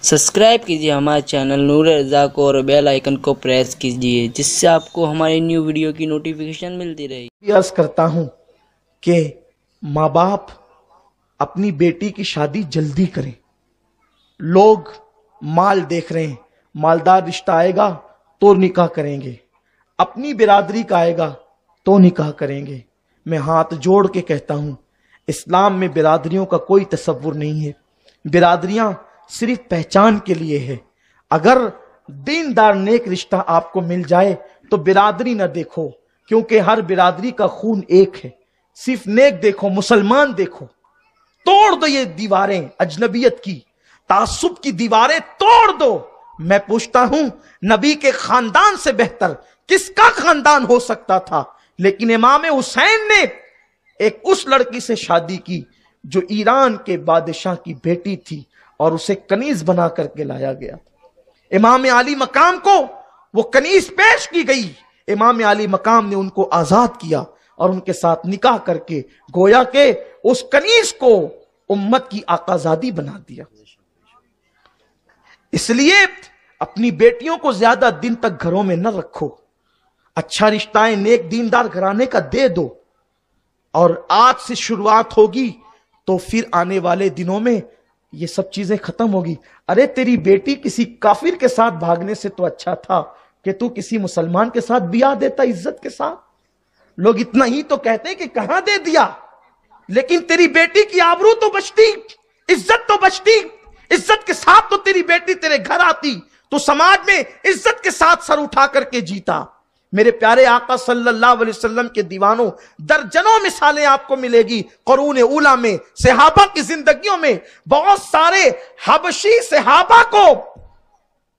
Subscribe कीजिए हमारे channel नूर रज़ा को और बेल आइकन को प्रेस कीजिए जिससे आपको हमारी न्यू वीडियो की नोटिफिकेशन मिलती रहे। अर्ज करता हूँ कि माँ बाप अपनी बेटी की शादी जल्दी करें। लोग माल देख रहे हैं, मालदार रिश्ता आएगा तो निकाह करेंगे, अपनी बिरादरी का आएगा तो निकाह करेंगे। मैं हाथ जोड़ के कहता हूं, इस्लाम में बिरादरियों का कोई तसव्वुर नहीं है। बिरादरियां सिर्फ पहचान के लिए है। अगर दीनदार नेक रिश्ता आपको मिल जाए तो बिरादरी ना देखो, क्योंकि हर बिरादरी का खून एक है। सिर्फ नेक देखो, मुसलमान देखो। तोड़ दो ये दीवारें अजनबियत की, तासुब की दीवारें तोड़ दो। मैं पूछता हूं, नबी के खानदान से बेहतर किसका खानदान हो सकता था? लेकिन इमाम हुसैन ने एक उस लड़की से शादी की जो ईरान के बादशाह की बेटी थी और उसे कनीज बना करके लाया गया। इमाम अली मकाम को वो कनीज पेश की गई। इमाम अली मकाम ने उनको आजाद किया और उनके साथ निकाह करके गोया के उस कनीज को उम्मत की आकाजादी बना दिया। इसलिए अपनी बेटियों को ज्यादा दिन तक घरों में न रखो। अच्छा रिश्ता है, नेक दीनदार घराने का दे दो। और आज से शुरुआत होगी तो फिर आने वाले दिनों में ये सब चीजें खत्म होगी। अरे तेरी बेटी किसी काफिर के साथ भागने से तो अच्छा था कि तू किसी मुसलमान के साथ बियाह देता इज्जत के साथ। लोग इतना ही तो कहते हैं कि कहां दे दिया, लेकिन तेरी बेटी की आबरू तो बचती, इज्जत तो बचती। इज्जत के साथ तो तेरी बेटी तेरे घर आती, तो समाज में इज्जत के साथ सर उठा करके जीता। मेरे प्यारे आका सल्लल्लाहु अलैहि वसल्लम के दीवानों, दर्जनों मिसालें आपको मिलेगी कुरान उला में, सहाबा की जिंदगियों में। बहुत सारे हबशी सहाबा को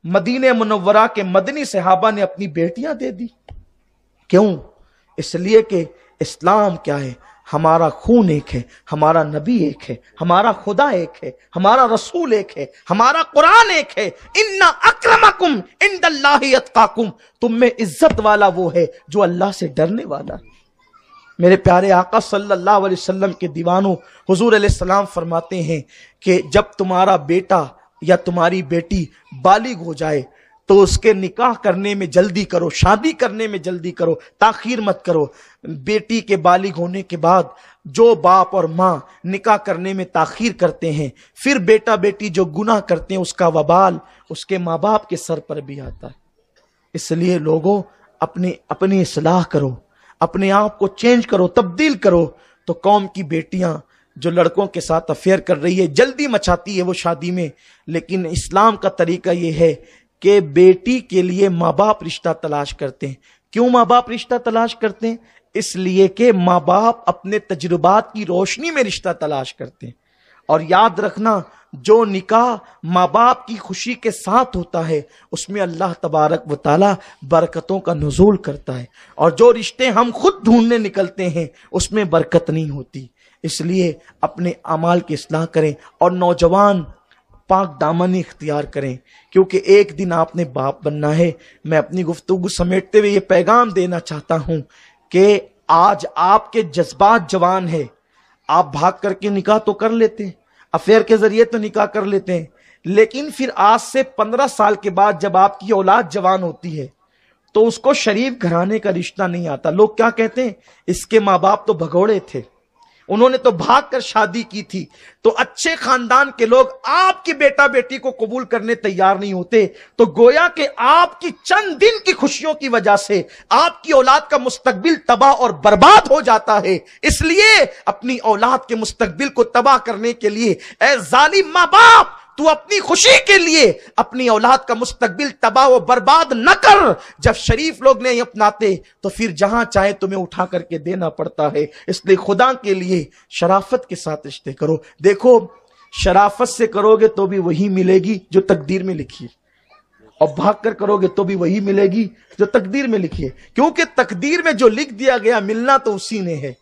मदीने मुनव्वरा के मदनी सहाबा ने अपनी बेटियां दे दी। क्यों? इसलिए कि इस्लाम क्या है? हमारा खून एक है, हमारा नबी एक है, हमारा खुदा एक है, हमारा रसूल एक है, हमारा कुरान एक है। इन्ना अक्रमकुम इंदल्लाहि अत्काकुम, तुम में इज्जत वाला वो है जो अल्लाह से डरने वाला है। मेरे प्यारे आका सल्लल्लाहु अलैहि वसल्लम के दीवानों, हुजूर अलैहिस्सलाम फरमाते हैं कि जब तुम्हारा बेटा या तुम्हारी बेटी बालिग हो जाए तो उसके निकाह करने में जल्दी करो, शादी करने में जल्दी करो, ताखीर मत करो। बेटी के बालिग होने के बाद जो बाप और माँ निकाह करने में ताखीर करते हैं, फिर बेटा बेटी जो गुनाह करते हैं उसका वबाल उसके माँ बाप के सर पर भी आता है। इसलिए लोगों, अपनी इस्लाह करो, अपने आप को चेंज करो, तब्दील करो। तो कौम की बेटियां जो लड़कों के साथ अफेयर कर रही है, जल्दी मचाती है वो शादी में। लेकिन इस्लाम का तरीका ये है कि बेटी के लिए माँ बाप रिश्ता तलाश करते हैं। क्यों माँ बाप रिश्ता तलाश करते हैं? इसलिए कि माँ बाप अपने तजुर्बात की रोशनी में रिश्ता तलाश करते हैं। और याद रखना, जो निकाह माँ बाप की खुशी के साथ होता है उसमें अल्लाह तबारक व तआला बरकतों का नुज़ूल करता है, और जो रिश्ते हम खुद ढूंढने निकलते हैं उसमें बरकत नहीं होती। इसलिए अपने अमाल की इस्लाह करें और नौजवान पाक दामनी इख्तियार करें, क्योंकि एक दिन आपने बाप बनना है। मैं अपनी गुफ्तगू समेटते हुए ये पैगाम देना चाहता हूं कि आज आपके जज्बात जवान है। आप भाग करके निकाह तो कर लेते हैं, अफेयर के जरिए तो निकाह कर लेते हैं, लेकिन फिर आज से 15 साल के बाद जब आपकी औलाद जवान होती है तो उसको शरीफ घराने का रिश्ता नहीं आता। लोग क्या कहते हैं? इसके माँ बाप तो भगोड़े थे, उन्होंने तो भागकर शादी की थी। तो अच्छे खानदान के लोग आपकी बेटा बेटी को कबूल करने तैयार नहीं होते, तो गोया कि आपकी चंद दिन की खुशियों की वजह से आपकी औलाद का मुस्तकबिल तबाह और बर्बाद हो जाता है। इसलिए अपनी औलाद के मुस्तकबिल को तबाह करने के लिए, ए जालिम माँ बाप, तू अपनी खुशी के लिए अपनी औलाद का मुस्तकबिल तबाह व बर्बाद न कर। जब शरीफ लोग नहीं अपनाते तो फिर जहां चाहे तुम्हें उठा करके देना पड़ता है। इसलिए खुदा के लिए शराफत के साथ रिश्ते करो। देखो, शराफत से करोगे तो भी वही मिलेगी जो तकदीर में लिखी है, और भाग कर करोगे तो भी वही मिलेगी जो तकदीर में लिखी है। क्योंकि तकदीर में जो लिख दिया गया, मिलना तो उसी ने है,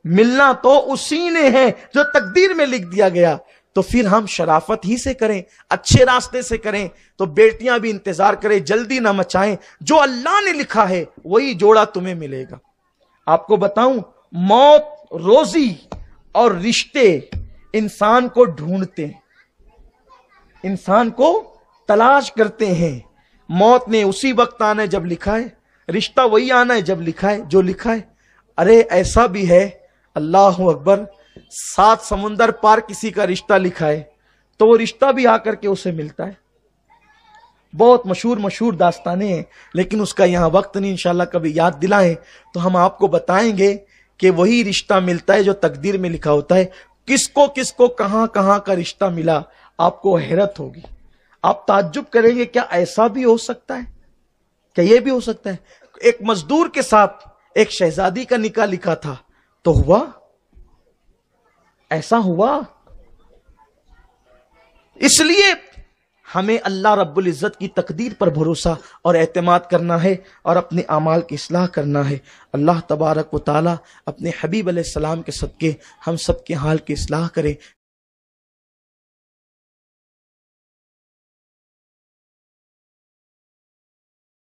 मिलना तो उसी ने है जो तकदीर में लिख दिया गया। तो फिर हम शराफत ही से करें, अच्छे रास्ते से करें, तो बेटियां भी इंतजार करें, जल्दी ना मचाएं। जो अल्लाह ने लिखा है वही जोड़ा तुम्हें मिलेगा। आपको बताऊं, मौत, रोजी और रिश्ते इंसान को ढूंढते हैं, इंसान को تلاش کرتے ہیں. موت نے اسی وقت آنا ہے جب لکھا ہے, رشتہ وہی آنا ہے جب لکھا ہے, جو لکھا ہے. ارے ایسا بھی ہے, اللہ اکبر, 7 سمندر پار کسی کا رشتہ لکھا ہے تو وہ رشتہ بھی آ کر کے اسے ملتا ہے. بہت مشہور داستانیں ہیں, لیکن اس کا یہاں وقت نہیں. انشاءاللہ کبھی یاد دلائیں تو ہم آپ کو بتائیں گے کہ وہی رشتہ ملتا ہے جو تقدیر میں لکھا ہوتا ہے. کس کو کہاں کا رشتہ ملا, آپ کو حیرت ہوگی. آپ تعجب کریں گے, کیا ایسا بھی ہو سکتا ہے, کیا یہ بھی ہو سکتا ہے. ایک مزدور کے ساتھ ایک شہزادی کا نکاح لکھا تھا تو ہوا, ایسا ہوا. اس لیے ہمیں اللہ رب العزت کی تقدیر پر بھروسہ اور اعتماد کرنا ہے اور اپنے اعمال کی اصلاح کرنا ہے. اللہ تبارک و تعالی اپنے حبیب علیہ السلام کے صدقے ہم سب کے حال کی اصلاح کرے.